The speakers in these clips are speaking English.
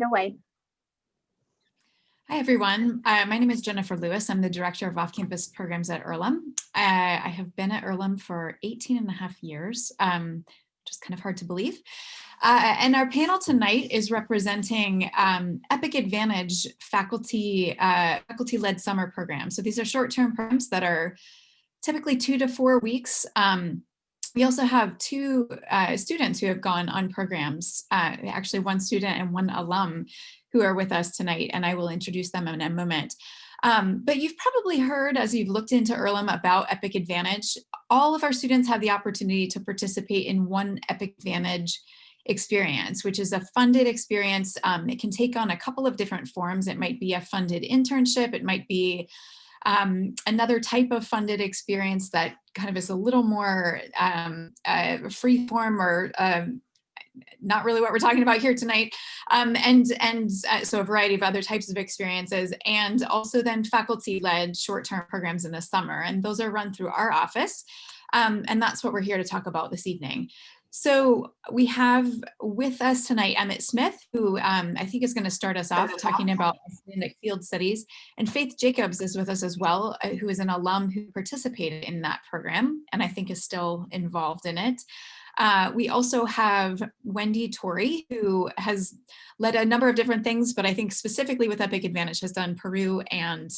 Away. Hi, everyone. My name is Jennifer Lewis. I'm the Director of Off-Campus Programs at Earlham. I have been at Earlham for 18 and a half years, which is kind of hard to believe. And our panel tonight is representing Epic Advantage faculty-led summer programs. So these are short-term programs that are typically 2 to 4 weeks. We also have two students who have gone on programs, actually one student and one alum who are with us tonight, and I will introduce them in a moment. But you've probably heard, as you've looked into Earlham, about Epic Advantage. All of our students have the opportunity to participate in one Epic Advantage experience, which is a funded experience. It can take on a couple of different forms. It might be a funded internship. It might be another type of funded experience that kind of is a little more free form or not really what we're talking about here tonight. So a variety of other types of experiences, and also then faculty-led short-term programs in the summer. And those are run through our office. And that's what we're here to talk about this evening. So we have with us tonight Emmett Smith, who I think is going to start us off talking about Icelandic field studies. And Faith Jacobs is with us as well, who is an alum who participated in that program and I think is still involved in it. We also have Wendy Tori, who has led a number of different things, but I think specifically with Epic Advantage has done Peru and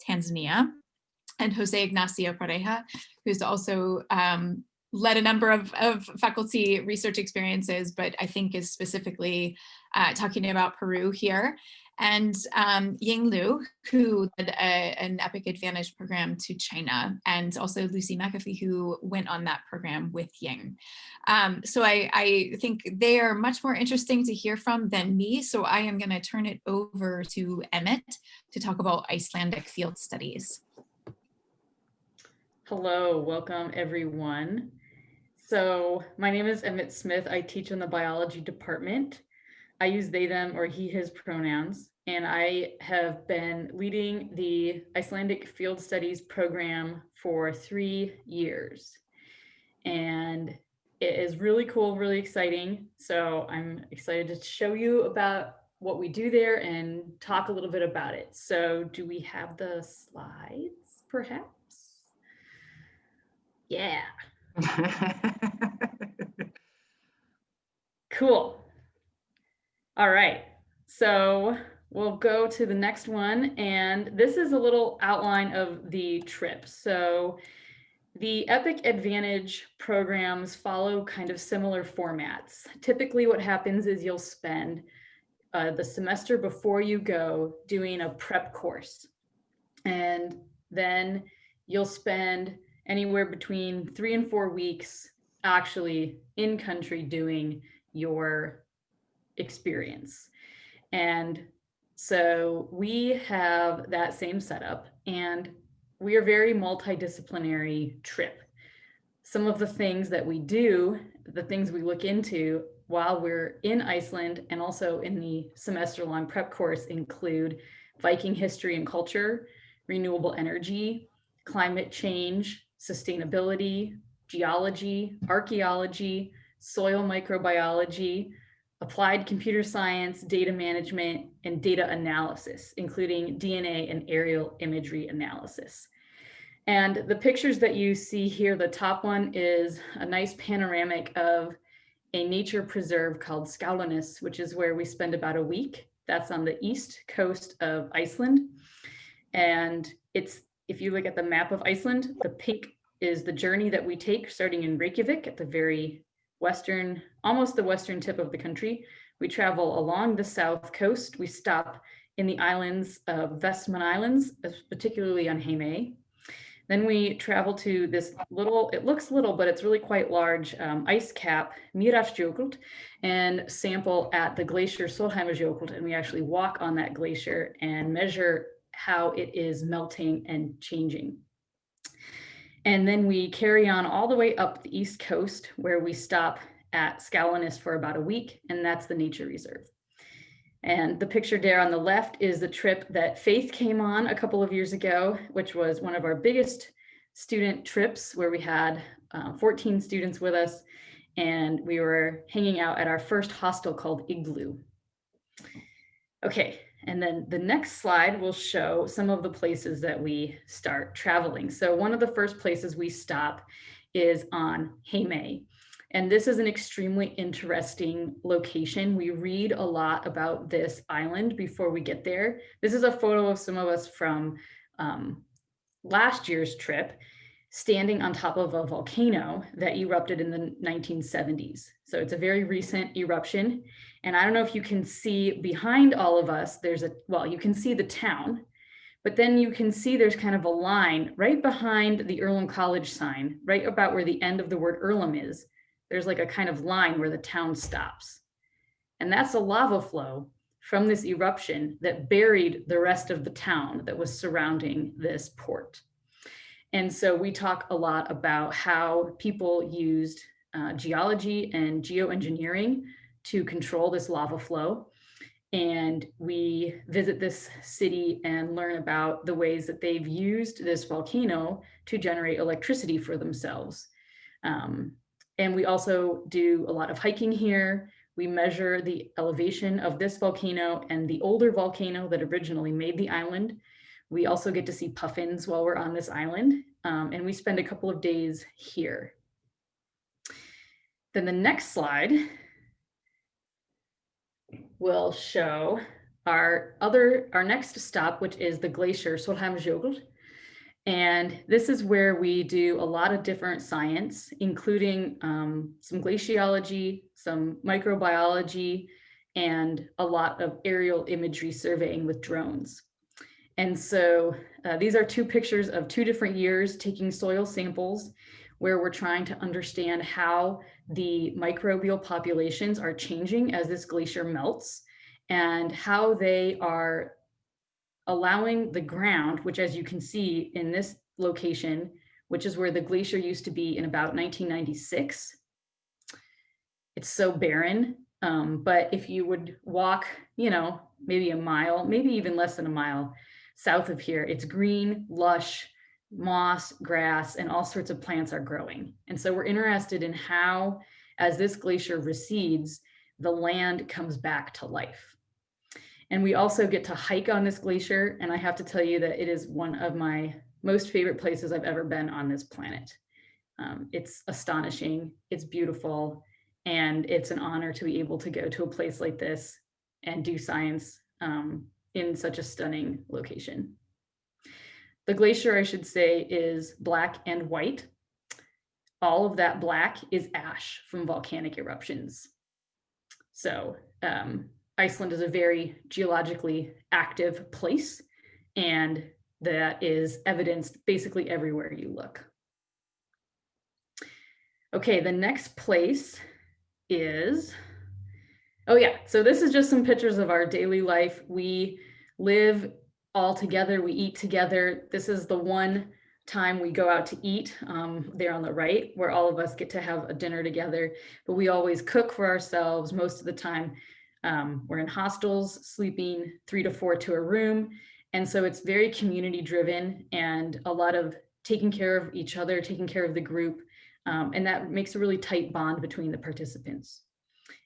Tanzania. And José-Ignacio Pareja, who's also led a number of faculty research experiences, but I think is specifically talking about Peru here. And Ying, who led an Epic Advantage program to China, and also Lucy McAfee, who went on that program with Ying. So I think they are much more interesting to hear from than me, so I am going to turn it over to Emmett to talk about Icelandic field studies. Hello, welcome everyone. So my name is Emmett Smith. I teach in the biology department. I use they, them, or he, his pronouns, and I have been leading the Icelandic field studies program for 3 years. And it is really cool, really exciting. So I'm excited to show you about what we do there and talk a little bit about it. So do we have the slides, perhaps? Yeah. Cool. All right, so we'll go to the next one, and this is a little outline of the trip. So the Epic Advantage programs follow kind of similar formats. Typically what happens is you'll spend the semester before you go doing a prep course, and then you'll spend anywhere between 3 and 4 weeks actually in country doing your experience. And so we have that same setup, and we are very multidisciplinary trip. Some of the things that we do, the things we look into while we're in Iceland and also in the semester-long prep course include Viking history and culture, renewable energy, climate change, sustainability, geology, archaeology, soil microbiology, applied computer science, data management, and data analysis, including DNA and aerial imagery analysis. And the pictures that you see here, the top one is a nice panoramic of a nature preserve called Skálanes, which is where we spend about a week. That's on the east coast of Iceland. And it's, if you look at the map of Iceland, the pink is the journey that we take starting in Reykjavik at the very western, almost the western tip of the country. We travel along the south coast. We stop in the islands of Vestmann Islands, particularly on Heimaey. Then we travel to this little, it looks little, but it's really quite large ice cap, Mýrdalsjökull, and sample at the glacier Sólheimajökull. And we actually walk on that glacier and measure how it is melting and changing. And then we carry on all the way up the east coast, where we stop at Skálanes for about a week, and that's the nature reserve. And the picture there on the left is the trip that Faith came on a couple of years ago, which was one of our biggest student trips, where we had 14 students with us, and we were hanging out at our first hostel called Igloo. Okay, and then the next slide will show some of the places that we start traveling. So one of the first places we stop is on Heimaey. And this is an extremely interesting location. We read a lot about this island before we get there. This is a photo of some of us from last year's trip, standing on top of a volcano that erupted in the 1970s. So it's a very recent eruption. And I don't know if you can see behind all of us, well, you can see the town, but then you can see there's kind of a line right behind the Earlham College sign, right about where the end of the word Earlham is. There's like a kind of line where the town stops. And that's a lava flow from this eruption that buried the rest of the town that was surrounding this port. And so we talk a lot about how people used geology and geoengineering to control this lava flow. And we visit this city and learn about the ways that they've used this volcano to generate electricity for themselves. And we also do a lot of hiking here. We measure the elevation of this volcano and the older volcano that originally made the island. We also get to see puffins while we're on this island, and we spend a couple of days here. Then the next slide will show our next stop, which is the glacier Solheimsjökull. And this is where we do a lot of different science, including some glaciology, some microbiology, and a lot of aerial imagery surveying with drones. And so these are two pictures of 2 different years taking soil samples where we're trying to understand how the microbial populations are changing as this glacier melts and how they are allowing the ground, which as you can see in this location, which is where the glacier used to be in about 1996. It's so barren, but if you would walk, maybe a mile, maybe even less than a mile south of here, it's green, lush, moss, grass, and all sorts of plants are growing. And so we're interested in how, as this glacier recedes, the land comes back to life. And we also get to hike on this glacier. And I have to tell you that it is one of my most favorite places I've ever been on this planet. It's astonishing, it's beautiful, and it's an honor to be able to go to a place like this and do science in such a stunning location. The glacier, I should say, is black and white. All of that black is ash from volcanic eruptions. So Iceland is a very geologically active place, and that is evidenced basically everywhere you look. Okay, the next place is, so this is just some pictures of our daily life. We live all together, we eat together. This is the one time we go out to eat there on the right, where all of us get to have a dinner together, but we always cook for ourselves most of the time. We're in hostels, sleeping 3 to 4 to a room. And so it's very community driven and a lot of taking care of each other, taking care of the group. And that makes a really tight bond between the participants.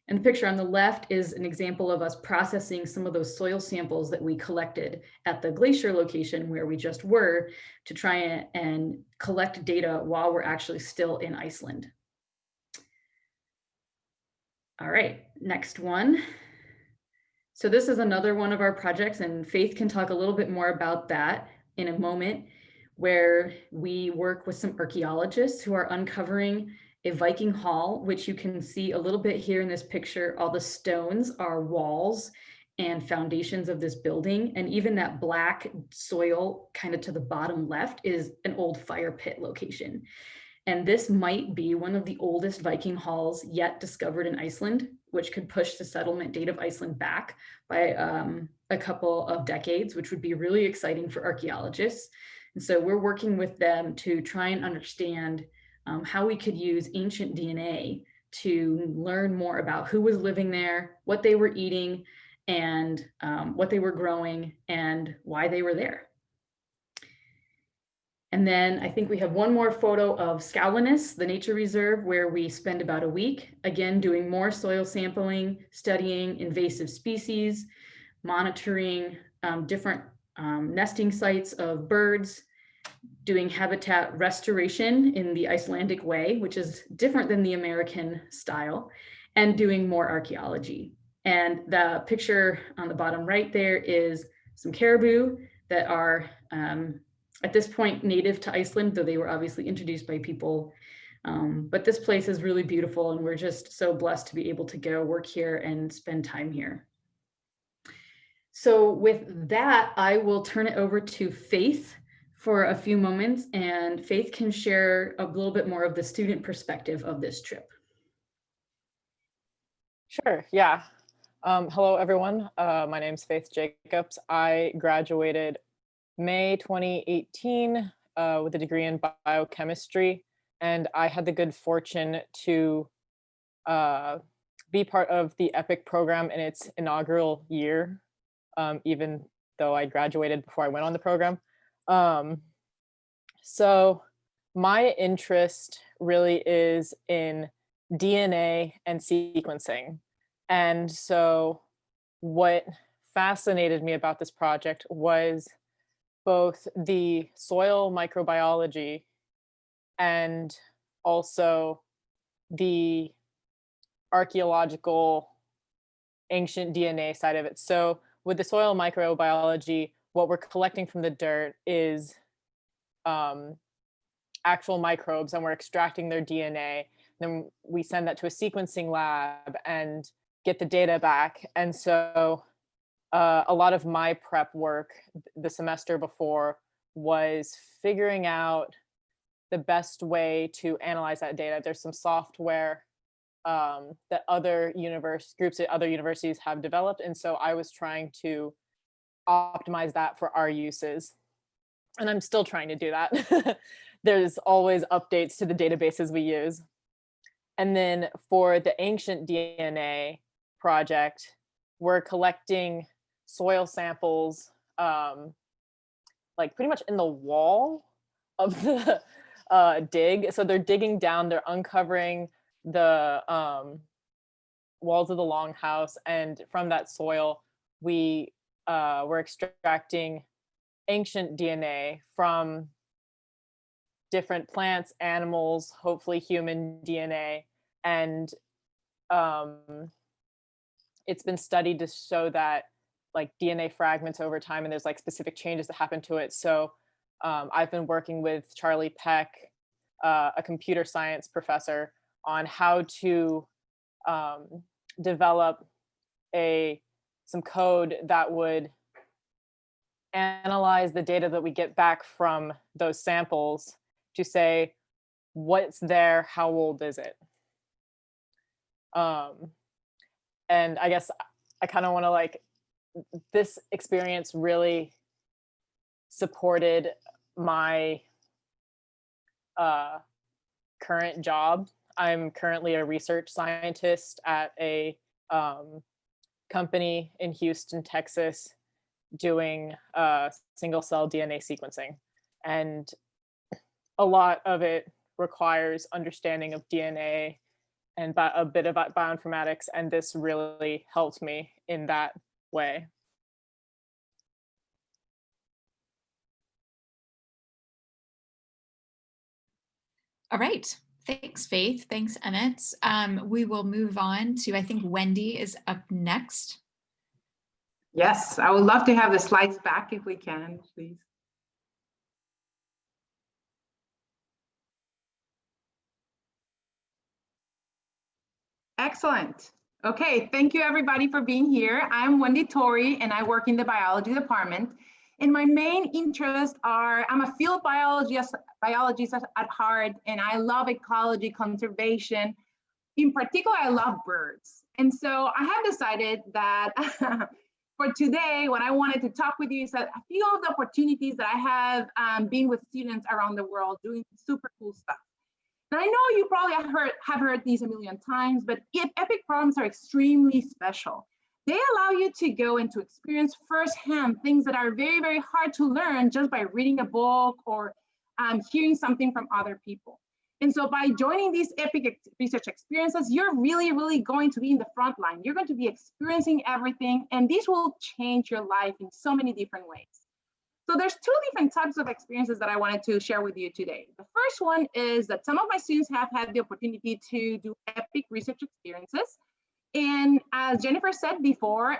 And the picture on the left is an example of us processing some of those soil samples that we collected at the glacier location where we just were to try and collect data while we're actually still in Iceland. All right, next one. So this is another one of our projects, and Faith can talk a little bit more about that in a moment, where we work with some archaeologists who are uncovering a Viking hall, which you can see a little bit here in this picture. All the stones are walls and foundations of this building. And even that black soil kind of to the bottom left is an old fire pit location. And this might be one of the oldest Viking halls yet discovered in Iceland, which could push the settlement date of Iceland back by a couple of decades, which would be really exciting for archaeologists. And so we're working with them to try and understand how we could use ancient DNA to learn more about who was living there, what they were eating, and what they were growing, and why they were there. And then I think we have one more photo of Skálanes, the nature reserve, where we spend about a week, again, doing more soil sampling, studying invasive species. monitoring different nesting sites of birds, doing habitat restoration in the Icelandic way, which is different than the American style, and doing more archaeology. And the picture on the bottom right there is some caribou that are at this point native to Iceland, though they were obviously introduced by people. But this place is really beautiful, and we're just so blessed to be able to go work here and spend time here. So with that, I will turn it over to Faith for a few moments, and Faith can share a little bit more of the student perspective of this trip. Sure, yeah. Hello, everyone. My name is Faith Jacobs. I graduated May 2018 with a degree in biochemistry, and I had the good fortune to be part of the EPIC program in its inaugural year, even though I graduated before I went on the program. So my interest really is in DNA and sequencing. And so what fascinated me about this project was both the soil microbiology and also the archaeological ancient DNA side of it. So with the soil microbiology, what we're collecting from the dirt is actual microbes, and we're extracting their DNA. Then we send that to a sequencing lab and get the data back. And so a lot of my prep work the semester before was figuring out the best way to analyze that data. There's some software that other groups at other universities have developed. And so I was trying to optimize that for our uses. And I'm still trying to do that. There's always updates to the databases we use. And then for the ancient DNA project, we're collecting soil samples like pretty much in the wall of the dig. So they're digging down, they're uncovering the walls of the longhouse, and from that soil, we're extracting ancient DNA from different plants, animals, hopefully human DNA, and it's been studied to show that like DNA fragments over time, and there's like specific changes that happen to it. So I've been working with Charlie Peck, a computer science professor, on how to develop some code that would analyze the data that we get back from those samples to say what's there, how old is it? And I guess I kind of want to this experience really supported my current job. I'm currently a research scientist at a company in Houston, Texas, doing single cell DNA sequencing. And a lot of it requires understanding of DNA and a bit about bioinformatics, and this really helped me in that way. All right. Thanks, Faith. Thanks, Emmett. We will move on to, I think Wendy is up next. Yes, I would love to have the slides back if we can, please. Excellent. Okay, thank you everybody for being here. I'm Wendy Tori and I work in the biology department. And my main interests are, I'm a field biologist at heart, and I love ecology, conservation. In particular, I love birds. And so I have decided that for today, what I wanted to talk with you is that a few of the opportunities that I have being with students around the world doing super cool stuff. And I know you probably have heard these a million times, but EPIC programs are extremely special. They allow you to go and to experience firsthand things that are very, very hard to learn just by reading a book or hearing something from other people. And so by joining these epic research experiences, you're really, really going to be in the front line. You're going to be experiencing everything, and this will change your life in so many different ways. So there's two different types of experiences that I wanted to share with you today. The first one is that some of my students have had the opportunity to do epic research experiences. And as Jennifer said before,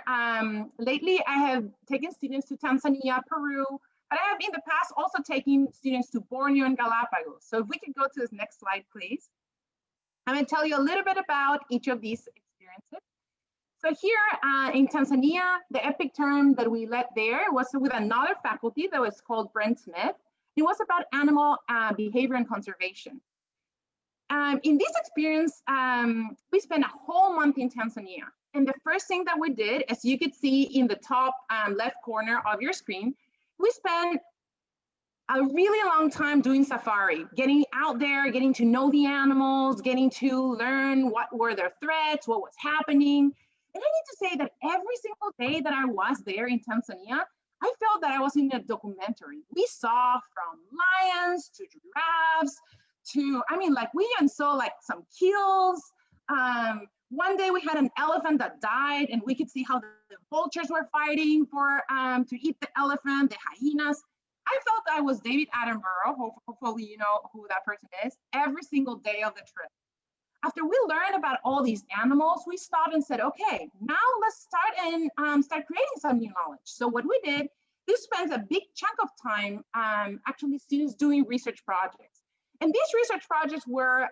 lately I have taken students to Tanzania, Peru, but I have in the past also taken students to Borneo and Galapagos. So if we could go to this next slide, please. I'm going to tell you a little bit about each of these experiences. So here in Tanzania, the epic term that we led there was with another faculty that was called Emmett Smith. It was about animal behavior and conservation. In this experience, we spent a whole month in Tanzania. And the first thing that we did, as you could see in the top left corner of your screen, we spent a really long time doing safari, getting out there, getting to know the animals, getting to learn what were their threats, what was happening. And I need to say that every single day that I was there in Tanzania, I felt that I was in a documentary. We saw from lions to giraffes to, I mean, like we even saw like some kills. One day we had an elephant that died, and we could see how the vultures were fighting for to eat the elephant, the hyenas. I felt I was David Attenborough, hopefully you know who that person is, every single day of the trip. After we learned about all these animals, we stopped and said, okay, now let's start creating some new knowledge. So what we did, we spent a big chunk of time actually students doing research projects. And these research projects were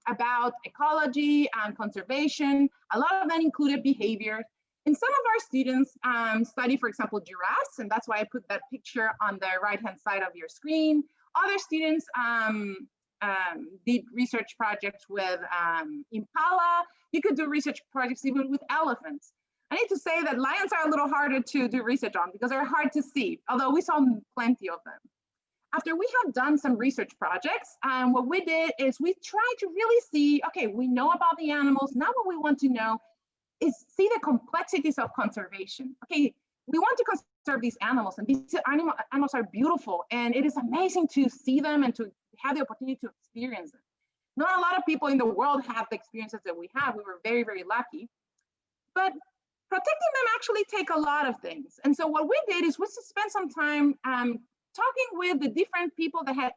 about ecology and conservation. A lot of them included behavior. And some of our students study, for example, giraffes, and that's why I put that picture on the right-hand side of your screen. Other students did research projects with impala. You could do research projects even with elephants. I need to say that lions are a little harder to do research on because they're hard to see, although we saw plenty of them. After we have done some research projects, what we did is we tried to really see, okay, we know about the animals. Now what we want to know is see the complexities of conservation. Okay, we want to conserve these animals, and these animals are beautiful, and it is amazing to see them and to have the opportunity to experience them. Not a lot of people in the world have the experiences that we have. We were very, very lucky. But protecting them actually take a lot of things. And so what we did is we spent some time talking with the different people that had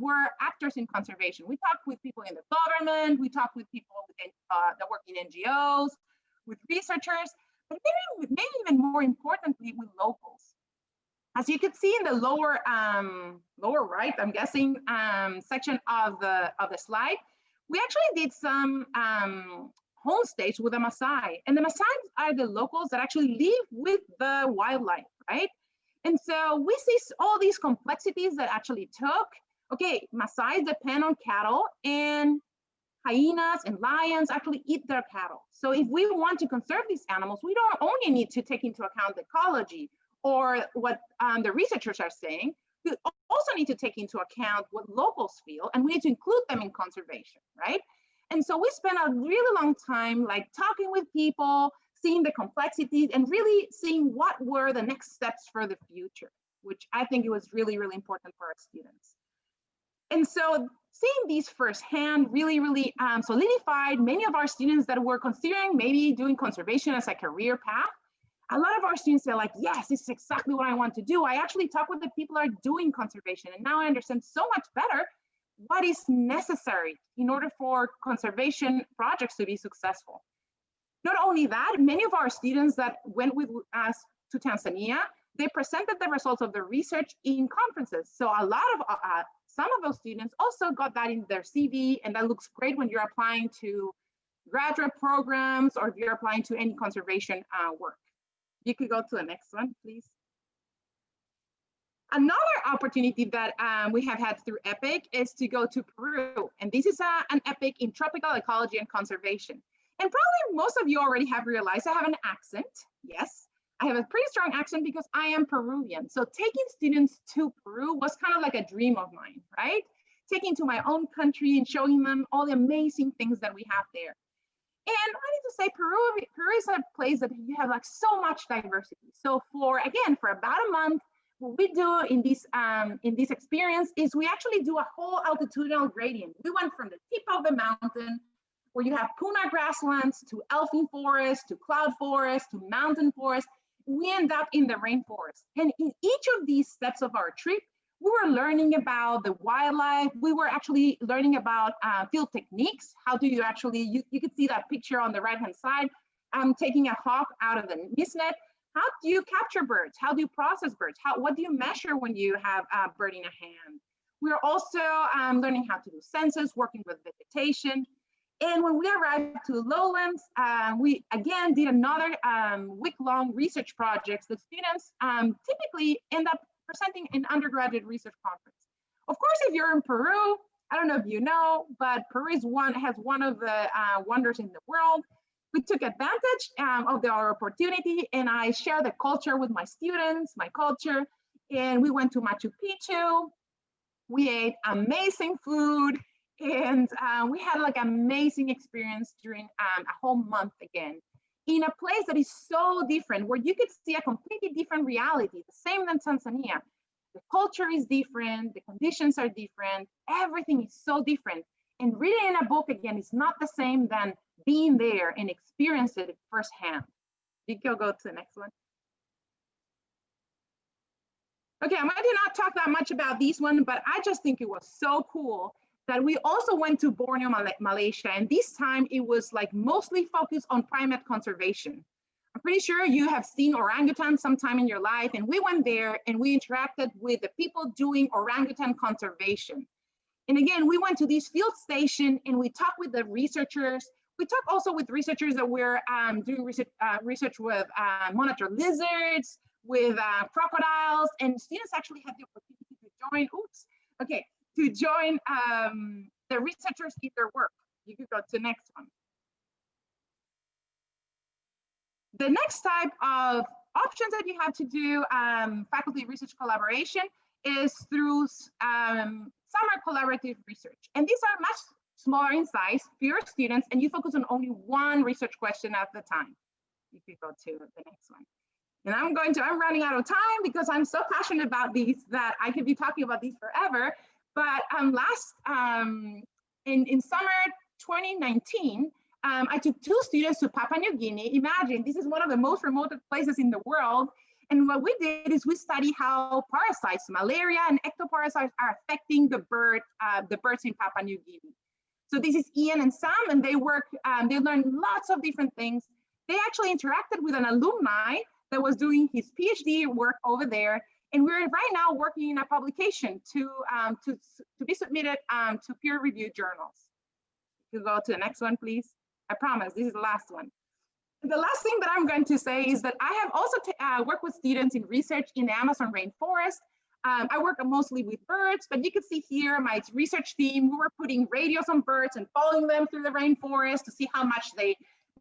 were actors in conservation. We talked with people in the government, we talked with people that work in NGOs, with researchers, but maybe even more importantly, with locals. As you can see in the lower right, I'm guessing, section of the slide, we actually did some homestays with the Maasai. And the Maasai are the locals that actually live with the wildlife, right? And so we see all these complexities that actually took, okay, Maasai depend on cattle, and hyenas and lions actually eat their cattle. So if we want to conserve these animals, we don't only need to take into account the ecology or what the researchers are saying, we also need to take into account what locals feel, and we need to include them in conservation, right? And so we spent a really long time like talking with people, seeing the complexities, and really seeing what were the next steps for the future, which I think it was really, really important for our students. And so seeing these firsthand really, really solidified many of our students that were considering maybe doing conservation as a career path. A lot of our students are like, yes, this is exactly what I want to do. I actually talk with the people that are doing conservation, and now I understand so much better what is necessary in order for conservation projects to be successful. Not only that, many of our students that went with us to Tanzania, they presented the results of the research in conferences. So a lot of, some of those students also got that in their CV, and that looks great when you're applying to graduate programs or if you're applying to any conservation work. You could go to the next one, please. Another opportunity that we have had through EPIC is to go to Peru. And this is an EPIC in tropical ecology and conservation. And probably most of you already have realized I have an accent. Yes, I have a pretty strong accent because I am Peruvian. So taking students to Peru was kind of like a dream of mine, right? Taking to my own country and showing them all the amazing things that we have there. And I need to say, Peru is a place that you have like so much diversity. So for about a month, what we do in this experience is we actually do a whole altitudinal gradient. We went from the tip of the mountain, where you have puna grasslands, to elfin forest, to cloud forest, to mountain forest. We end up in the rainforest. And in each of these steps of our trip, we were learning about the wildlife. We were actually learning about field techniques. How do you actually, you can see that picture on the right-hand side. Taking a hawk out of the mist net. How do you capture birds? How do you process birds? What do you measure when you have a bird in a hand? We're also learning how to do census, working with vegetation. And when we arrived to lowlands, we again did another week-long research projects that students typically end up presenting in undergraduate research conference. Of course, if you're in Peru, I don't know if you know, but Peru has one of the wonders in the world. We took advantage of our opportunity, and I shared the culture with my students, my culture, and we went to Machu Picchu. We ate amazing food, and we had like amazing experience during a whole month again, in a place that is so different, where you could see a completely different reality, the same than Tanzania. The culture is different, the conditions are different, everything is so different. And reading in a book, again, is not the same than being there and experience it firsthand. You can go to the next one. Okay, I'm going to not talk that much about this one, but I just think it was so cool that we also went to Borneo, Malaysia, and this time it was like mostly focused on primate conservation. I'm pretty sure you have seen orangutan sometime in your life, and we went there and we interacted with the people doing orangutan conservation. And again, we went to this field station and we talked with the researchers. We talked also with researchers that were doing research with monitor lizards, with crocodiles, and students actually had the opportunity to join the researchers in their work. You could go to the next one. The next type of options that you have to do faculty research collaboration is through summer collaborative research. And these are much smaller in size, fewer students, and you focus on only one research question at the time. You could go to the next one. And I'm running out of time because I'm so passionate about these that I could be talking about these forever. But in summer 2019, I took 2 students to Papua New Guinea. Imagine, this is one of the most remote places in the world. And what we did is we studied how parasites, malaria and ectoparasites, are affecting the birds in Papua New Guinea. So this is Ian and Sam, and they learned lots of different things. They actually interacted with an alumni that was doing his PhD work over there. And we're right now working in a publication to be submitted to peer-reviewed journals. You go to the next one, please. I promise, this is the last one. The last thing that I'm going to say is that I have also worked with students in research in the Amazon rainforest. I work mostly with birds, but you can see here my research team, we were putting radios on birds and following them through the rainforest to see how much they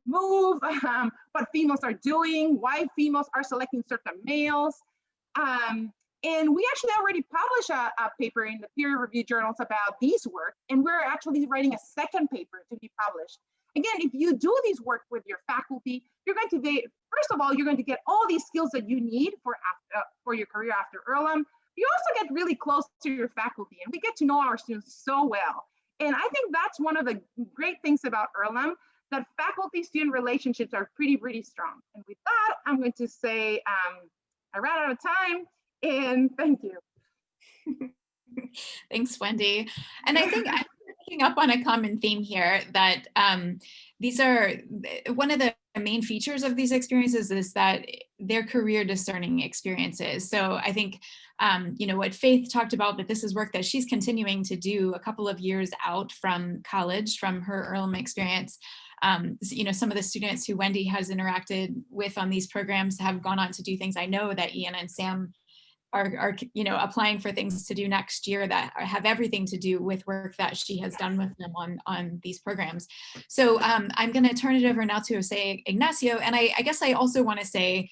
move, what females are doing, why females are selecting certain males. And we actually already published a paper in the peer-reviewed journals about these work, and we're actually writing a second paper to be published. Again, if you do this work with your faculty, you're going to be, first of all, you're going to get all these skills that you need for your career after Earlham. You also get really close to your faculty, and we get to know our students so well. And I think that's one of the great things about Earlham, that faculty-student relationships are pretty strong. And with that, I'm going to say, I ran out of time, and thank you. Thanks, Wendy. And I think I'm picking up on a common theme here that these are one of the main features of these experiences is that they're career discerning experiences. So I think, what Faith talked about, that this is work that she's continuing to do a couple of years out from college, from her Earlham experience. Some of the students who Wendy has interacted with on these programs have gone on to do things. I know that Ian and Sam are applying for things to do next year that have everything to do with work that she has done with them on these programs. So I'm going to turn it over now to José-Ignacio. And I guess I also want to say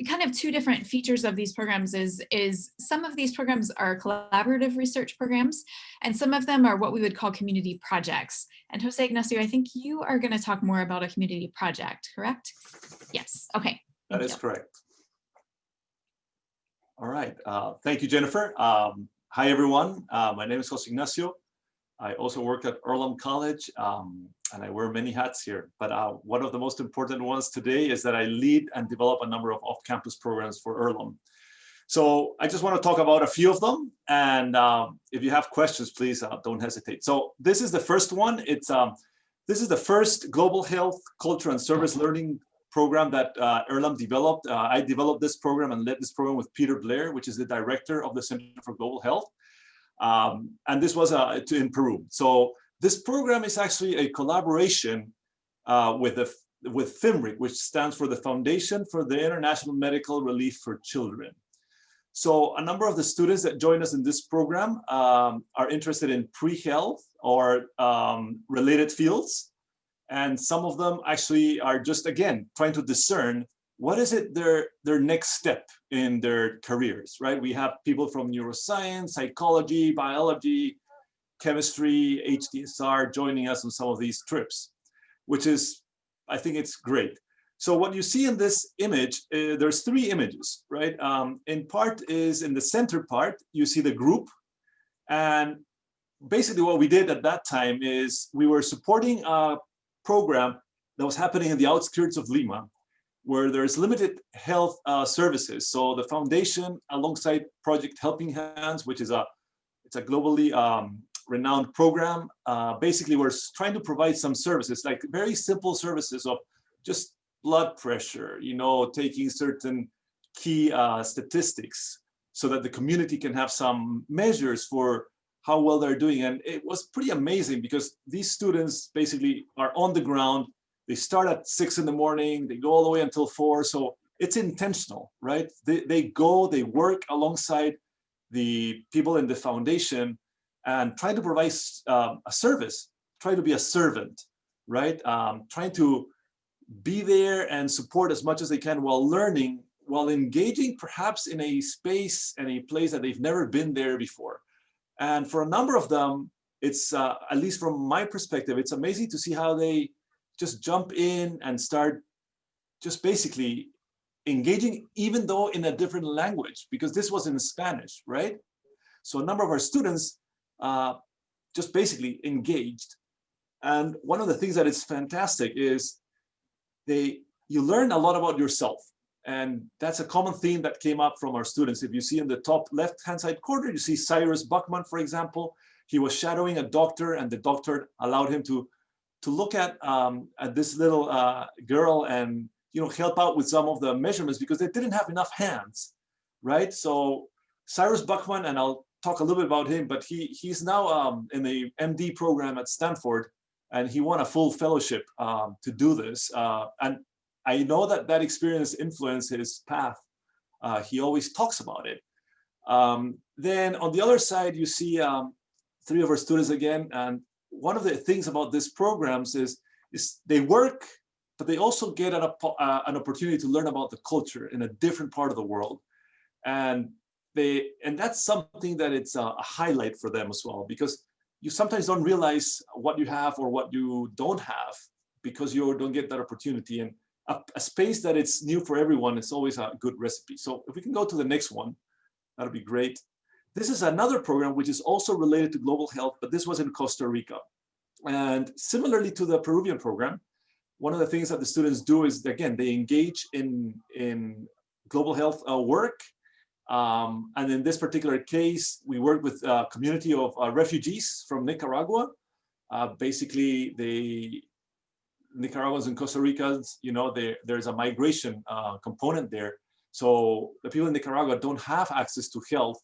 kind of 2 different features of these programs is some of these programs are collaborative research programs, and some of them are what we would call community projects. And José-Ignacio, I think you are going to talk more about a community project, correct? Yes. Okay. That is correct. All right. Thank you, Jennifer. Hi, everyone. My name is José-Ignacio. I also work at Earlham College, and I wear many hats here. But one of the most important ones today is that I lead and develop a number of off-campus programs for Earlham. So I just want to talk about a few of them. And if you have questions, please don't hesitate. So this is the first one. This is the first global health, culture, and service learning program that Earlham developed. I developed this program and led this program with Peter Blair, which is the director of the Center for Global Health. And this was in Peru. So this program is actually a collaboration with FIMRIC, which stands for the Foundation for the International Medical Relief for Children. So a number of the students that join us in this program are interested in pre-health or related fields. And some of them actually are just, again, trying to discern what is it their next step in their careers, right? We have people from neuroscience, psychology, biology, chemistry, HDSR joining us on some of these trips, which is, I think it's great. So what you see in this image, there's three images, right? In part is in the center part, you see the group. And basically what we did at that time is we were supporting a program that was happening in the outskirts of Lima, where there's limited health services. So the foundation, alongside Project Helping Hands, which is it's a globally renowned program, basically we're trying to provide some services, like very simple services of just blood pressure, taking certain key statistics so that the community can have some measures for how well they're doing. And it was pretty amazing because these students basically are on the ground. They start at 6 in the morning, they go all the way until 4. So it's intentional, right? They work alongside the people in the foundation and try to provide a service, try to be a servant, right? Trying to be there and support as much as they can while learning, while engaging perhaps in a space and a place that they've never been there before. And for a number of them, it's, at least from my perspective, it's amazing to see how they just jump in and start just basically engaging, even though in a different language, because this was in Spanish, right? So a number of our students just basically engaged. And one of the things that is fantastic is you learn a lot about yourself. And that's a common theme that came up from our students. If you see in the top left-hand side corner, you see Cyrus Buckman, for example. He was shadowing a doctor, and the doctor allowed him to look at this little girl and help out with some of the measurements because they didn't have enough hands, right? So Cyrus Buckman, and I'll talk a little bit about him, but he's now in the MD program at Stanford, and he won a full fellowship to do this. And I know that experience influenced his path. He always talks about it. Then on the other side, you see 3 of our students again. And one of the things about these programs is they work, but they also get an opportunity to learn about the culture in a different part of the world. And that's something that it's a highlight for them as well, because you sometimes don't realize what you have or what you don't have because you don't get that opportunity. And a space that it's new for everyone is always a good recipe. So if we can go to the next one, that'll be great. This is another program which is also related to global health, but this was in Costa Rica. And similarly to the Peruvian program, one of the things that the students do is, again, they engage in global health work. And in this particular case, we work with a community of refugees from Nicaragua. Basically, Nicaraguans and Costa Ricans, there's a migration component there. So the people in Nicaragua don't have access to health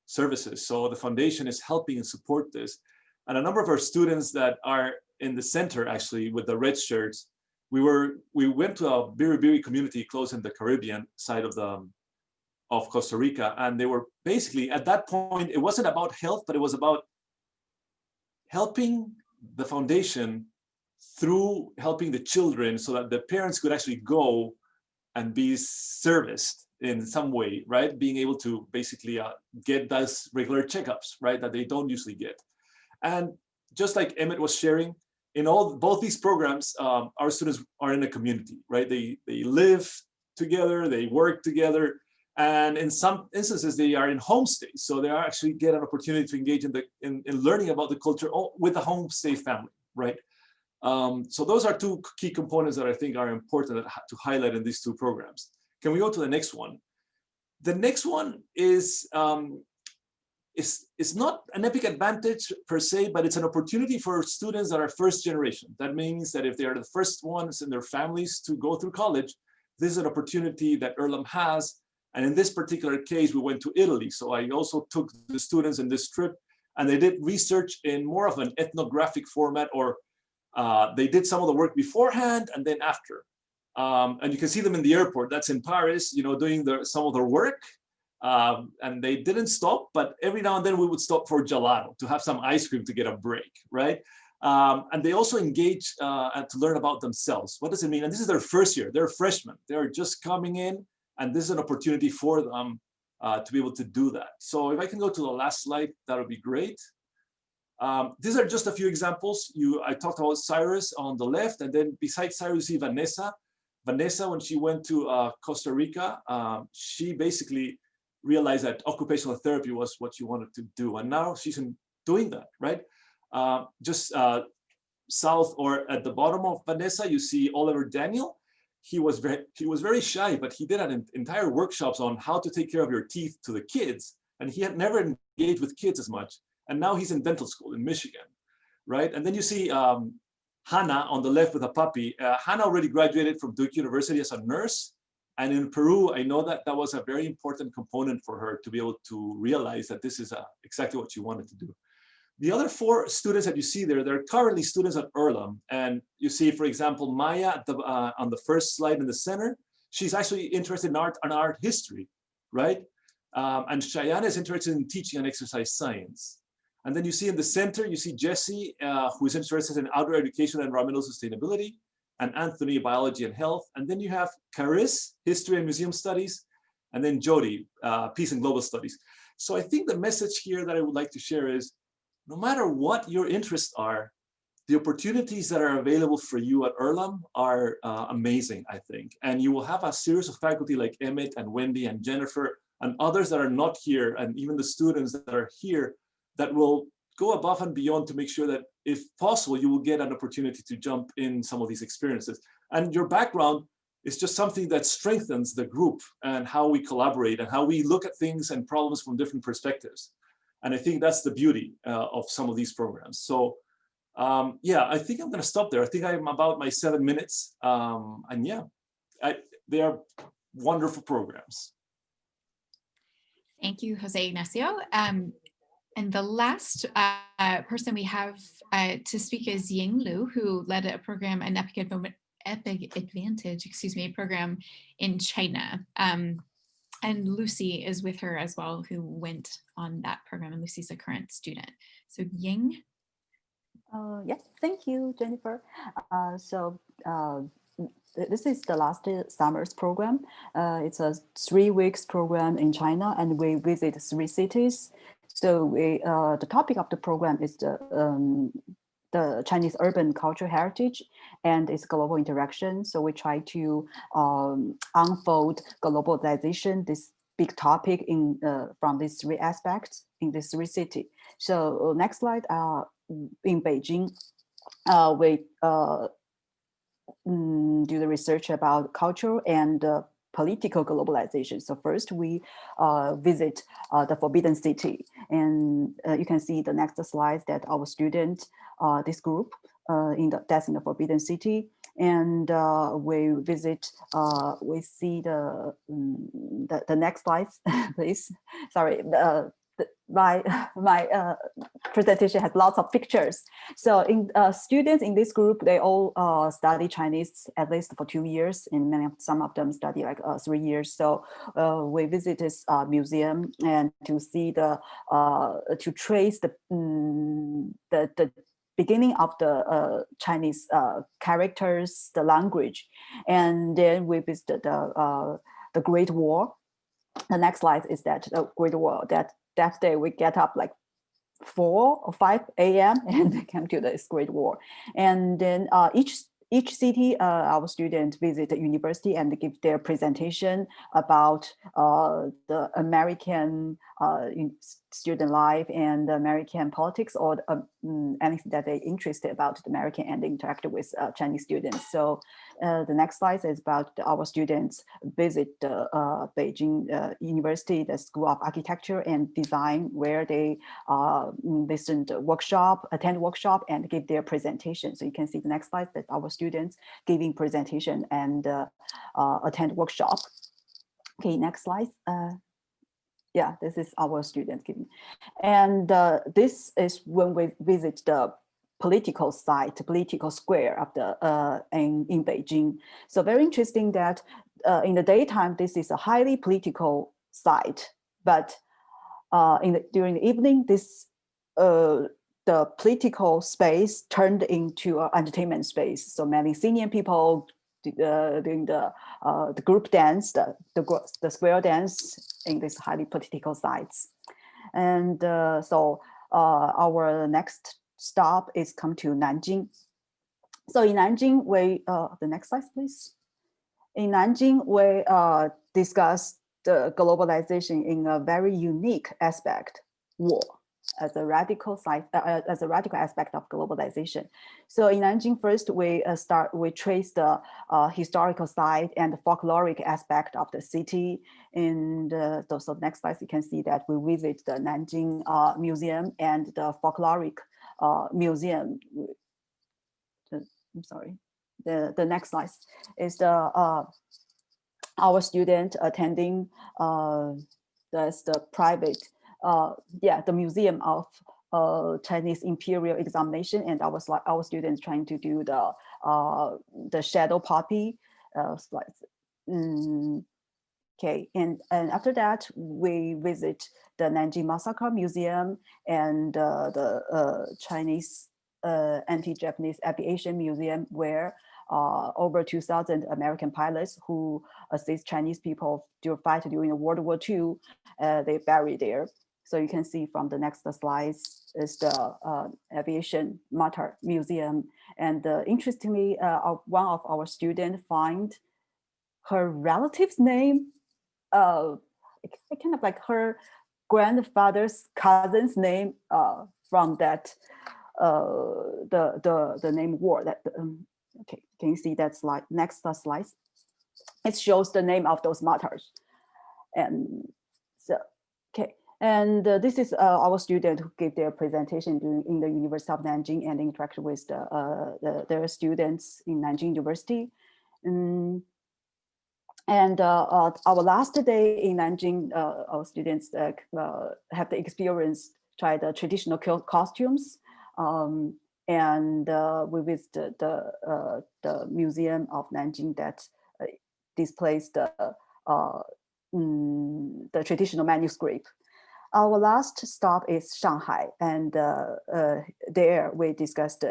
services. So the foundation is helping and support this. And a number of our students that are in the center, actually, with the red shirts, we went to a Biribiri community close in the Caribbean side of Costa Rica. And they were basically, at that point, it wasn't about health, but it was about helping the foundation through helping the children so that the parents could actually go and be serviced in some way, right? Being able to basically get those regular checkups, right? That they don't usually get. And just like Emmett was sharing, in both these programs, our students are in a community, right? They live together, they work together, And in some instances, they are in homestays. So they are actually get an opportunity to engage in learning about the culture with a homestay family, right? So those are two key components that I think are important to highlight in these two programs. Can we go to the next one? The next one is not an epic advantage per se, but it's an opportunity for students that are first generation. That means that if they are the first ones in their families to go through college, this is an opportunity that Earlham has. And in this particular case, we went to Italy. So I also took the students in this trip, and they did research in more of an ethnographic format, or they did some of the work beforehand and then after. And you can see them in the airport. That's in Paris, doing some of their work. And they didn't stop, but every now and then we would stop for gelato to have some ice cream to get a break, right? And they also engage to learn about themselves. What does it mean? And this is their first year. They're freshmen. They're just coming in, and this is an opportunity for them to be able to do that. So if I can go to the last slide, that would be great. These are just a few examples. I talked about Cyrus on the left, and then besides Cyrus, you see Vanessa. Vanessa, when she went to Costa Rica, she basically realized that occupational therapy was what she wanted to do. And now she's doing that, right? Just south or at the bottom of Vanessa, you see Oliver Daniel. He was very shy, but he did an entire workshops on how to take care of your teeth to the kids. And he had never engaged with kids as much. And now he's in dental school in Michigan, right? And then you see Hannah on the left with a puppy. Hannah already graduated from Duke University as a nurse. And in Peru, I know that was a very important component for her to be able to realize that this is exactly what she wanted to do. The other 4 students that you see there, they're currently students at Earlham. And you see, for example, Maya on the first slide in the center, she's actually interested in art history, right? And Cheyenne is interested in teaching and exercise science. And then you see in the center, you see Jesse, who is interested in outdoor education and environmental sustainability, and Anthony, biology and health. And then you have Caris, history and museum studies, and then Jody, peace and global studies. So I think the message here that I would like to share is, no matter what your interests are, the opportunities that are available for you at Earlham are amazing, I think. And you will have a series of faculty like Emmett and Wendy and Jennifer and others that are not here, and even the students that are here, that will go above and beyond to make sure that, if possible, you will get an opportunity to jump in some of these experiences. And your background is just something that strengthens the group and how we collaborate and how we look at things and problems from different perspectives. And I think that's the beauty of some of these programs. So yeah, I think I'm going to stop there. I think I'm about my 7 minutes. And yeah, they are wonderful programs. Thank you, José-Ignacio. And the last person we have to speak is Ying Liu, who led a program, an Epic Advantage, program in China. And Lucy is with her as well, who went on that program, and Lucy's a current student. So Ying. Yes, thank you, Jennifer. This is the last summer's program. It's a 3 weeks program in China, and we visit 3 cities. So the topic of the program is the Chinese urban cultural heritage and its global interaction. So we try to unfold globalization, this big topic from these 3 aspects in these 3 cities. So next slide, in Beijing, we do the research about cultural and political globalization. So first we visit the Forbidden City, and you can see the next slide that our student, this group, that's in the Forbidden City, and we visit. We see the next slides, please. Sorry. My presentation has lots of pictures. So students in this group, they all study Chinese at least for 2 years, and some of them study like 3 years. So we visit this museum and to see to trace the beginning of the Chinese characters, the language, and then we visited the Great Wall. The next slide is that the Great Wall that day we get up like 4 or 5 a.m. and came to this Great Wall. And then each city, our students visit the university and give their presentation about the American student life and American politics, or anything that they're interested about the American, and interact with Chinese students. So the next slide is about our students visit the Beijing University, the School of Architecture and Design, where they listen to workshop, attend workshop, and give their presentation. So you can see the next slide that our students giving presentation and attend workshop. Okay, next slide. Yeah, this is our student giving. And this is when we visit the political site, political square of the in Beijing. So very interesting that in the daytime, this is a highly political site, but during the evening, this the political space turned into an entertainment space. So many senior people doing the group dance, the square dance in these highly political sites. And so our next stop is come to Nanjing. So in Nanjing, we, the next slide, please. In Nanjing, we discussed the globalization in a very unique aspect, war, as a radical aspect of globalization. So in Nanjing, first we trace the historical side and the folkloric aspect of the city. And so next slide, you can see that we visit the Nanjing Museum and the folkloric museum. I'm sorry. The next slide is the our student attending the private, the Museum of Chinese Imperial Examination, and our students trying to do the shadow puppy slides. Okay, and after that we visit the Nanjing Massacre Museum and the Chinese Anti-Japanese Aviation Museum, where over 2,000 American pilots who assist Chinese people to fight during World War II, they buried there. So you can see from the next slides is the Aviation Matter Museum. And interestingly, one of our students find her relative's name, kind of like her grandfather's cousin's name from that, the name war that, okay, can you see that slide? Next slide. It shows the name of those martyrs. And so, okay. And this is our student who gave their presentation in the University of Nanjing and interacted with their students in Nanjing University. And our last day in Nanjing, our students have the experience, try the traditional costumes. And we visited the Museum of Nanjing that displays the traditional manuscript. Our last stop is Shanghai, and there we discussed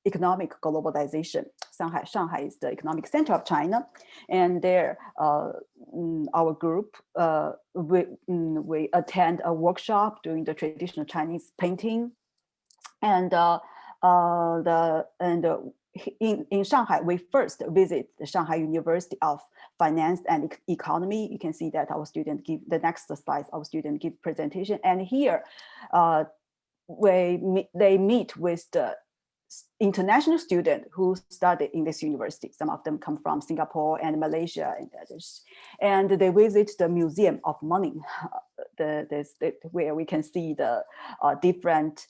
economic globalization. Shanghai is the economic center of China, and there our group we attend a workshop doing the traditional Chinese painting, and in Shanghai, we first visit the Shanghai University of Finance and Economy. You can see that our student give the next slide. Our student give presentation, and here they meet with the international student who studied in this university. Some of them come from Singapore and Malaysia and others, and they visit the Museum of Money, where we can see the different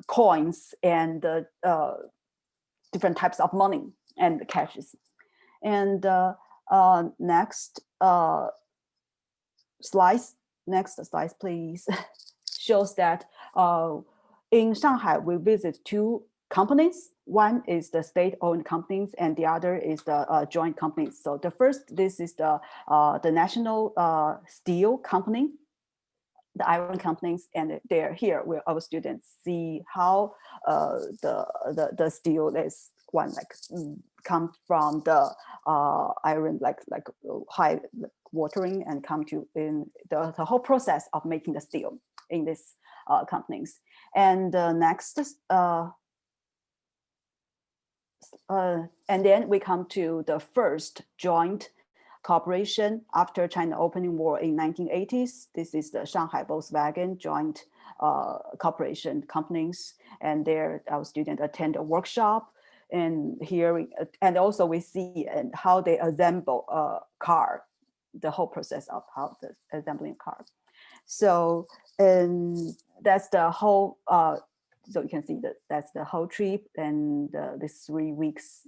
coins and different types of money and cashes. And next slide, please, shows that in Shanghai, we visit two companies. One is the state-owned companies, and the other is the joint companies. So the first, this is the National Steel Company, the iron companies, and they're here where our students see how the steel is one come from the iron like high watering and come to in the whole process of making the steel in these companies. And next And then we come to the first joint cooperation after China opening war in 1980s. This is the Shanghai Volkswagen joint cooperation companies, and there our students attend a workshop, and here and also we see how they assemble a car, the whole process of how the assembling a car. So that's the whole. So you can see that that's the whole trip and this 3 weeks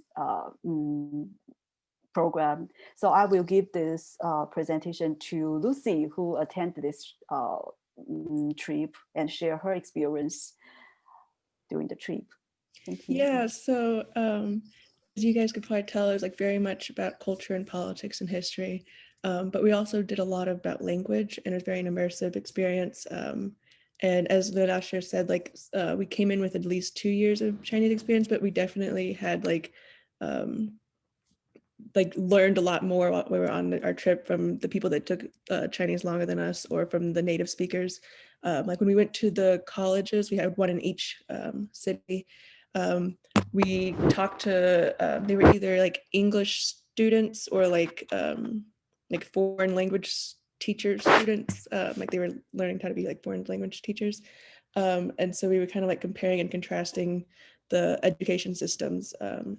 program. So I will give this presentation to Lucy, who attended this trip and share her experience during the trip. Thank you. Yeah, so as you guys could probably tell, it was like very much about culture and politics and history. But we also did a lot about language, and it was very an immersive experience. And as the Asher said, like we came in with at least 2 years of Chinese experience, but we definitely had like learned a lot more while we were on our trip from the people that took Chinese longer than us, or from the native speakers. Like when we went to the colleges, we had one in each city. We talked to, they were either like English students or like foreign language teacher students, like they were learning how to be like foreign language teachers. And so we were kind of like comparing and contrasting the education systems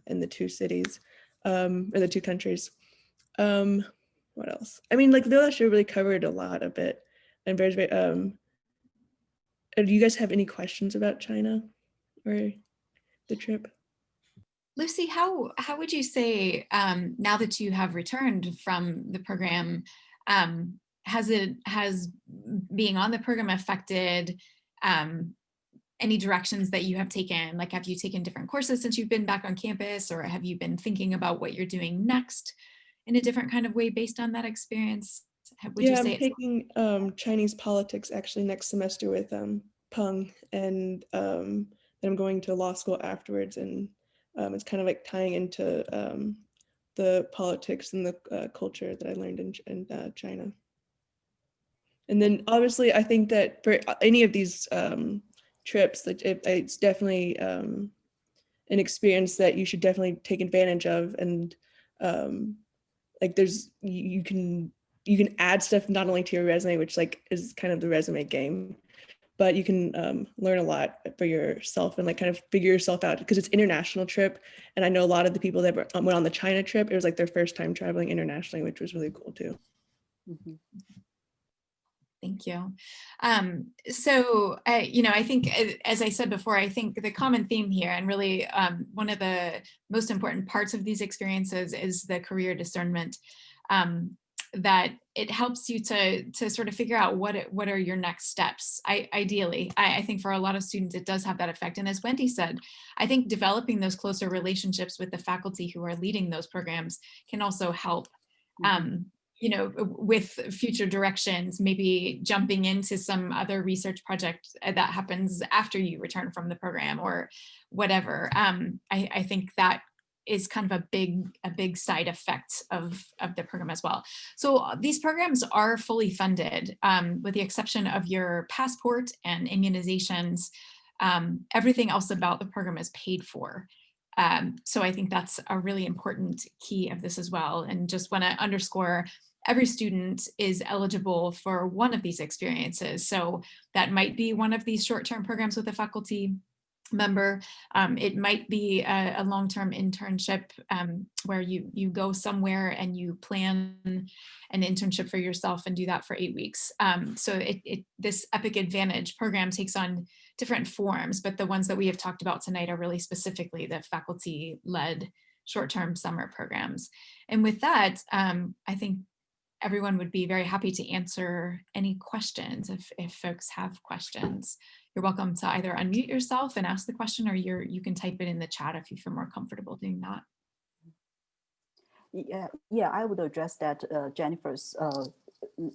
in the two cities, or the two countries. What else? I mean, like the last year really covered a lot of it, and very, do you guys have any questions about China or the trip? Lucy, how would you say, now that you have returned from the program, has being on the program affected any directions that you have taken? Like, have you taken different courses since you've been back on campus, or have you been thinking about what you're doing next in a different kind of way based on that experience? Would you say I'm taking Chinese politics actually next semester with Peng, and then I'm going to law school afterwards, and it's kind of like tying into the politics and the culture that I learned in China. And then obviously I think that for any of these trips, it's definitely an experience that you should definitely take advantage of. And like you can add stuff not only to your resume, which like is kind of the resume game, but you can learn a lot for yourself and like kind of figure yourself out, because it's international trip. And I know a lot of the people that went on the China trip, it was like their first time traveling internationally, which was really cool too. Mm-hmm. Thank you. So, I think, as I said before, I think the common theme here, and really one of the most important parts of these experiences, is the career discernment, that it helps you to sort of figure out what are your next steps. Ideally, I think for a lot of students, it does have that effect. And as Wendy said, I think developing those closer relationships with the faculty who are leading those programs can also help. With future directions, maybe jumping into some other research project that happens after you return from the program or whatever. I think that is kind of a big side effect of the program as well. So these programs are fully funded, with the exception of your passport and immunizations. Everything else about the program is paid for. So I think that's a really important key of this as well. And just want to underscore, every student is eligible for one of these experiences. So that might be one of these short-term programs with a faculty member. It might be a long-term internship where you go somewhere and you plan an internship for yourself and do that for 8 weeks. So this Epic Advantage program takes on different forms, but the ones that we have talked about tonight are really specifically the faculty-led short-term summer programs. And with that, I think everyone would be very happy to answer any questions if folks have questions. You're welcome to either unmute yourself and ask the question, or you can type it in the chat if you feel more comfortable doing that. Yeah, I would address that, Jennifer's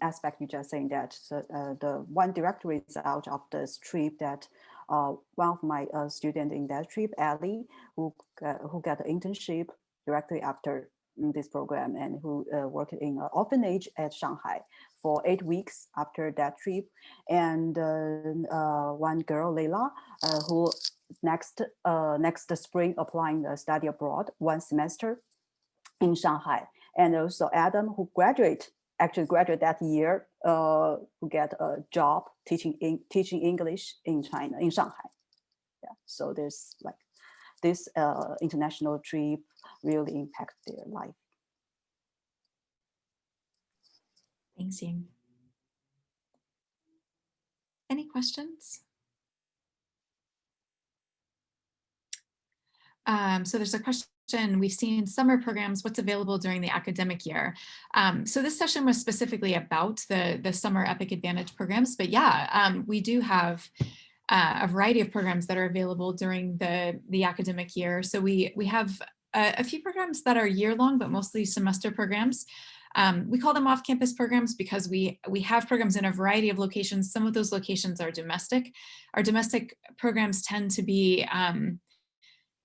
aspect you just saying that the one direct result of this trip that one of my students in that trip, Ali, who got an internship directly after this program and who worked in an orphanage at Shanghai for 8 weeks after that trip. And one girl, Leila, who next spring applying the study abroad 1 semester in Shanghai. And also Adam, who actually graduate that year, who get a job teaching English in China, in Shanghai. Yeah, so there's like this international trip really impact their life. Thanks, Ying. Any questions? So there's a question. We've seen summer programs, what's available during the academic year? So this session was specifically about the summer Epic Advantage programs, but yeah, we do have a variety of programs that are available during the academic year. So we have a few programs that are year-long, but mostly semester programs. We call them off-campus programs because we have programs in a variety of locations. Some of those locations are domestic. Our domestic programs tend to be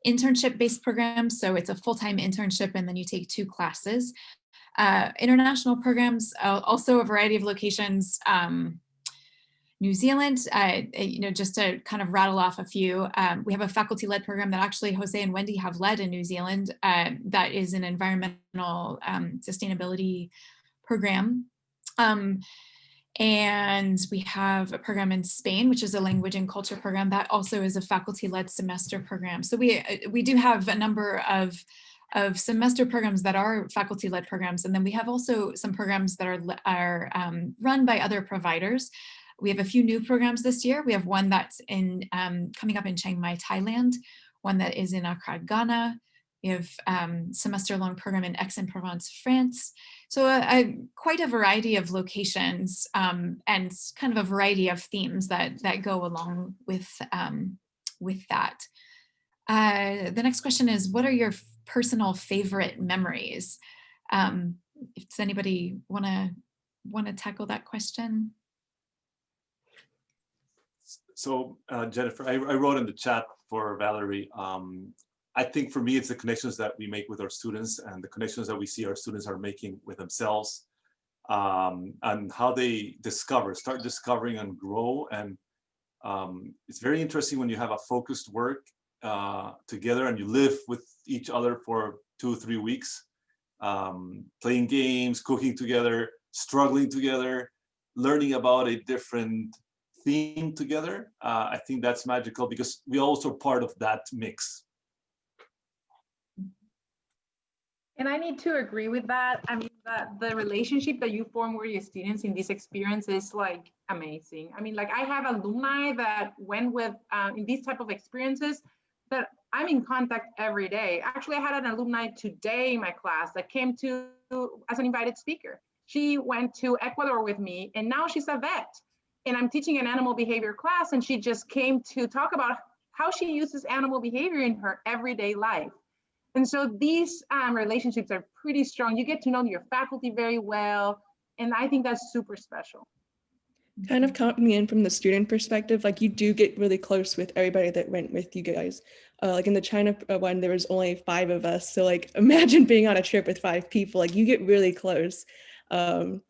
internship-based programs. So it's a full-time internship and then you take 2 classes. International programs, also a variety of locations. New Zealand, just to kind of rattle off a few, we have a faculty-led program that actually Jose and Wendy have led in New Zealand that is an environmental sustainability program. And we have a program in Spain, which is a language and culture program that also is a faculty-led semester program. So we do have a number of semester programs that are faculty-led programs. And then we have also some programs that are run by other providers. We have a few new programs this year. We have one that's coming up in Chiang Mai, Thailand, one that is in Accra, Ghana. We have semester-long program in Aix-en-Provence, France. So quite a variety of locations and kind of a variety of themes that go along with that. The next question is, what are your personal favorite memories? Does anybody want to tackle that question? So Jennifer, I wrote in the chat for Valerie. I think for me, it's the connections that we make with our students and the connections that we see our students are making with themselves and how they start discovering and grow. And it's very interesting when you have a focused work together and you live with each other for 2 or 3 weeks, playing games, cooking together, struggling together, learning about a different theme together. I think that's magical because we're also part of that mix. And I need to agree with that. I mean, the relationship that you form with your students in this experience is like amazing. I mean, like I have alumni that went with in these type of experiences that I'm in contact every day. Actually, I had an alumni today in my class that came to as an invited speaker. She went to Ecuador with me and now she's a vet. And I'm teaching an animal behavior class and she just came to talk about how she uses animal behavior in her everyday life. And so these relationships are pretty strong. You get to know your faculty very well. And I think that's super special. Kind of coming in from the student perspective, like you do get really close with everybody that went with you guys. Like in the China one, there was only 5 of us. So like imagine being on a trip with 5 people, like you get really close. And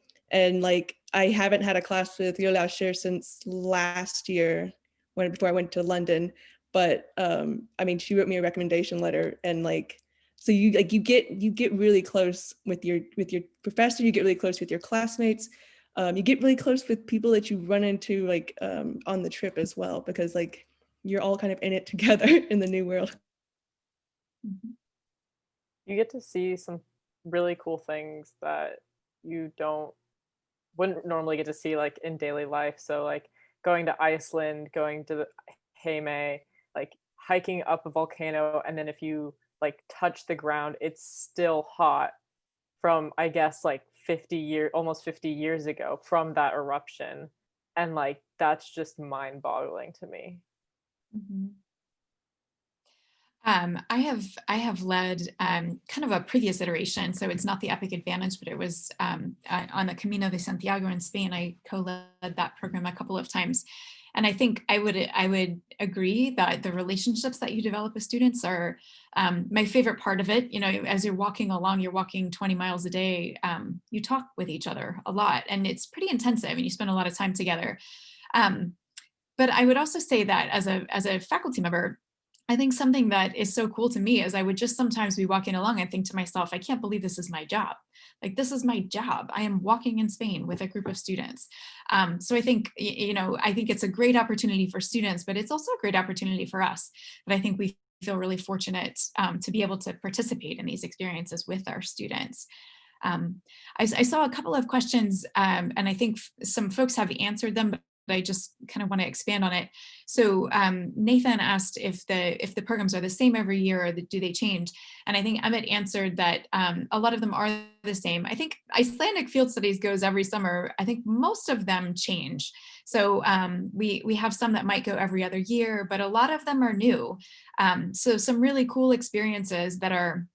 like I haven't had a class with Yola Shir since last year before I went to London. But I mean, she wrote me a recommendation letter, and like, so you get really close with your professor, you get really close with your classmates, you get really close with people that you run into like on the trip as well, because like you're all kind of in it together in the new world. You get to see some really cool things that you wouldn't normally get to see like in daily life. So like going to Iceland, going to the Heimaey, like hiking up a volcano, and then if you like touch the ground, it's still hot from, I guess, like almost 50 years ago from that eruption. And like, that's just mind-boggling to me. I have led kind of a previous iteration, so it's not the Epic Advantage, but it was on the Camino de Santiago in Spain. I co-led that program a couple of times, and I think I would agree that the relationships that you develop with students are my favorite part of it. You know, as you're walking along, you're walking 20 miles a day. You talk with each other a lot, and it's pretty intensive, and you spend a lot of time together. But I would also say that as a faculty member, I think something that is so cool to me is I would just sometimes be walking along and think to myself, I can't believe this is my job. Like, this is my job. I am walking in Spain with a group of students. So I think, I think it's a great opportunity for students, but it's also a great opportunity for us. But I think we feel really fortunate to be able to participate in these experiences with our students. I saw a couple of questions, and I think some folks have answered them, but I just kind of want to expand on it. So Nathan asked if the programs are the same every year, or do they change? And I think Emmett answered that a lot of them are the same. I think Icelandic Field Studies goes every summer. I think most of them change. So we have some that might go every other year, but a lot of them are new. So some really cool experiences that are,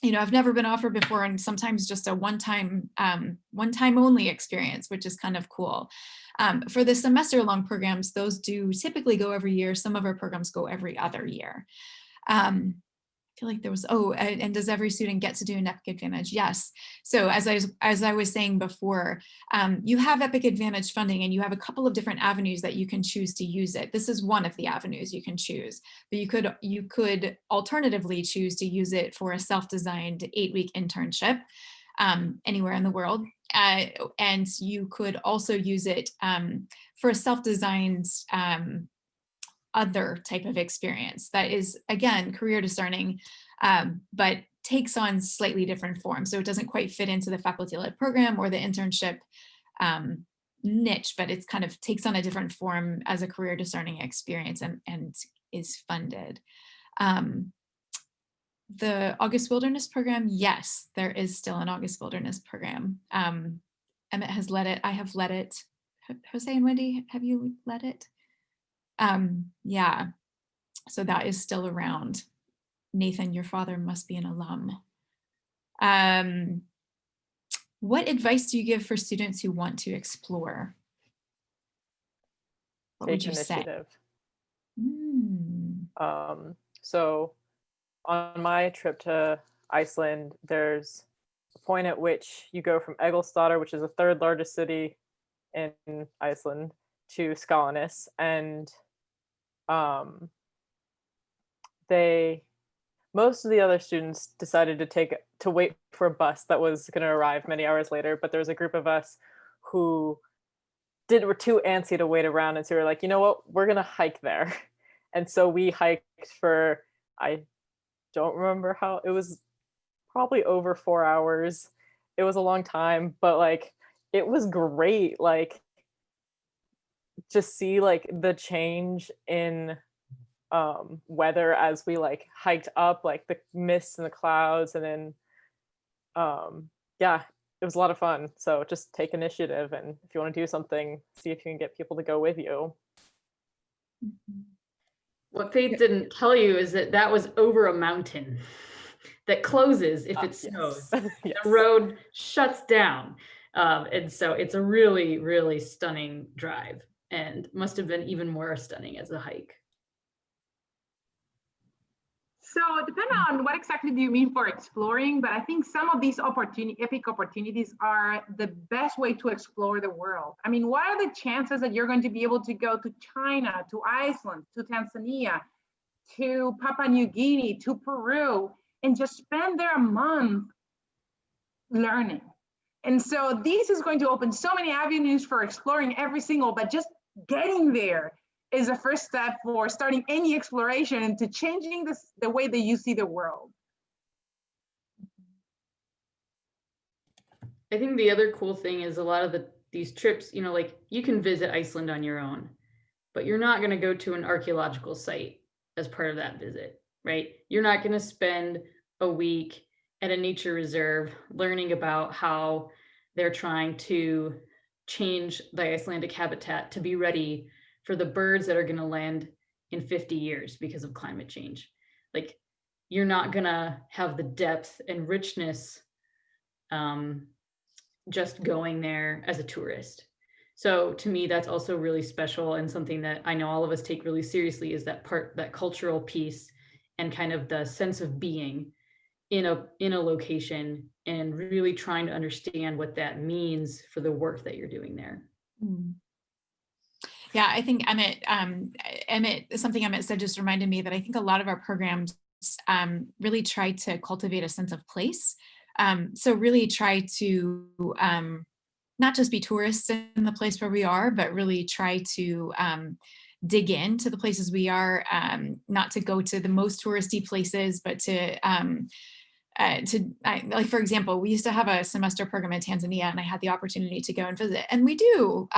I've never been offered before, and sometimes just a one-time only experience, which is kind of cool. For the semester-long programs, those do typically go every year. Some of our programs go every other year. I feel like there was, and does every student get to do an Epic Advantage? Yes. So as I was saying before, you have Epic Advantage funding, and you have a couple of different avenues that you can choose to use it. This is one of the avenues you can choose, but you could alternatively choose to use it for a self-designed 8-week internship anywhere in the world. And you could also use it for a self-designed other type of experience that is, again, career discerning, but takes on slightly different forms. So it doesn't quite fit into the faculty-led program or the internship niche, but it's kind of takes on a different form as a career discerning experience and is funded. The August Wilderness program, yes, there is still an August Wilderness program. Emmett has led it. I have led it. Jose and Wendy, have you led it? Yeah, so that is still around. Nathan, your father must be an alum. What advice do you give for students who want to explore? What would you say? So on my trip to Iceland, there's a point at which you go from Egilsstaðir, which is the third largest city in Iceland, to Skálanes, and most of the other students decided to wait for a bus that was going to arrive many hours later, but there was a group of us who were too antsy to wait around, and so we were like, you know what, we're going to hike there. And so we hiked for, I don't remember how, it was probably over 4 hours. It was a long time, but like it was great, like to see like the change in weather as we like hiked up, like the mists and the clouds, and then yeah, it was a lot of fun. So just take initiative, and if you want to do something, see if you can get people to go with you. What Faith didn't tell you is that was over a mountain that closes if it snows. Yes. The road shuts down. And so it's a really, really stunning drive, and must have been even more stunning as a hike. So depending on what exactly do you mean for exploring, but I think some of these epic opportunities are the best way to explore the world. I mean, what are the chances that you're going to be able to go to China, to Iceland, to Tanzania, to Papua New Guinea, to Peru, and just spend there a month learning? And so this is going to open so many avenues for exploring every single, but just getting there is a first step for starting any exploration and to changing the way that you see the world. I think the other cool thing is a lot of these trips, like you can visit Iceland on your own, but you're not going to go to an archaeological site as part of that visit, right? You're not going to spend a week at a nature reserve learning about how they're trying to change the Icelandic habitat to be ready for the birds that are going to land in 50 years because of climate change. Like, you're not gonna have the depth and richness just going there as a tourist. So to me, that's also really special, and something that I know all of us take really seriously is that cultural piece and kind of the sense of being in a location and really trying to understand what that means for the work that you're doing there. Yeah, I think something Emmett said just reminded me that I think a lot of our programs really try to cultivate a sense of place. So really try to not just be tourists in the place where we are, but really try to dig into the places we are, not to go to the most touristy places, but like, for example, we used to have a semester program in Tanzania, and I had the opportunity to go and visit. And we do,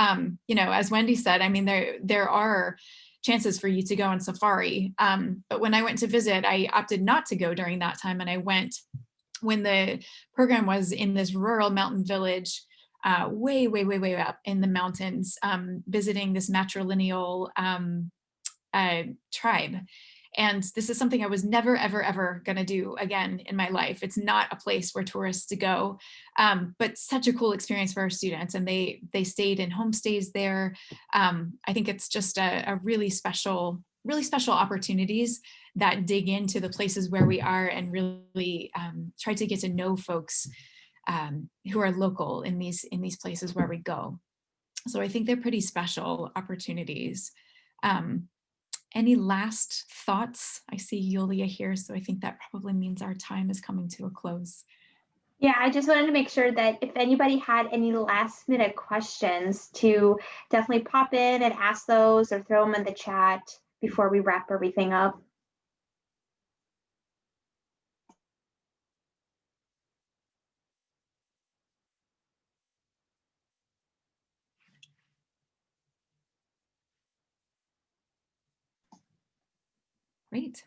you know, as Wendy said, I mean, there are chances for you to go on safari. But when I went to visit, I opted not to go during that time. And I went when the program was in this rural mountain village, way up in the mountains, visiting this matrilineal tribe. And this is something I was never, ever going to do again in my life. It's not a place where tourists go, but such a cool experience for our students. And they stayed in homestays there. I think it's just a really special opportunities that dig into the places where we are and really try to get to know folks who are local in these places where we go. So I think they're pretty special opportunities. Any last thoughts? I see Yulia here, so I think that probably means our time is coming to a close. Yeah, I just wanted to make sure that if anybody had any last minute questions, to definitely pop in and ask those or throw them in the chat before we wrap everything up. Great.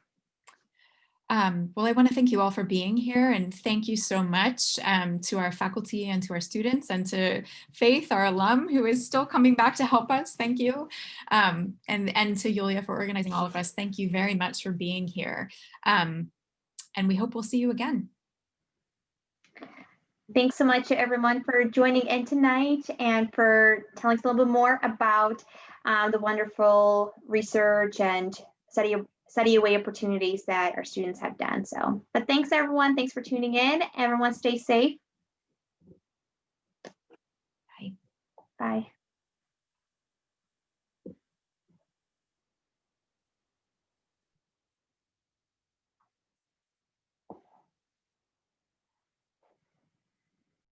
Well, I want to thank you all for being here, and thank you so much to our faculty and to our students, and to Faith, our alum, who is still coming back to help us. Thank you. And to Yulia for organizing all of us. Thank you very much for being here. And we hope we'll see you again. Thanks so much to everyone for joining in tonight and for telling us a little bit more about the wonderful research and study away opportunities that our students have done. So, but thanks everyone. Thanks for tuning in. Everyone stay safe. Bye. Bye.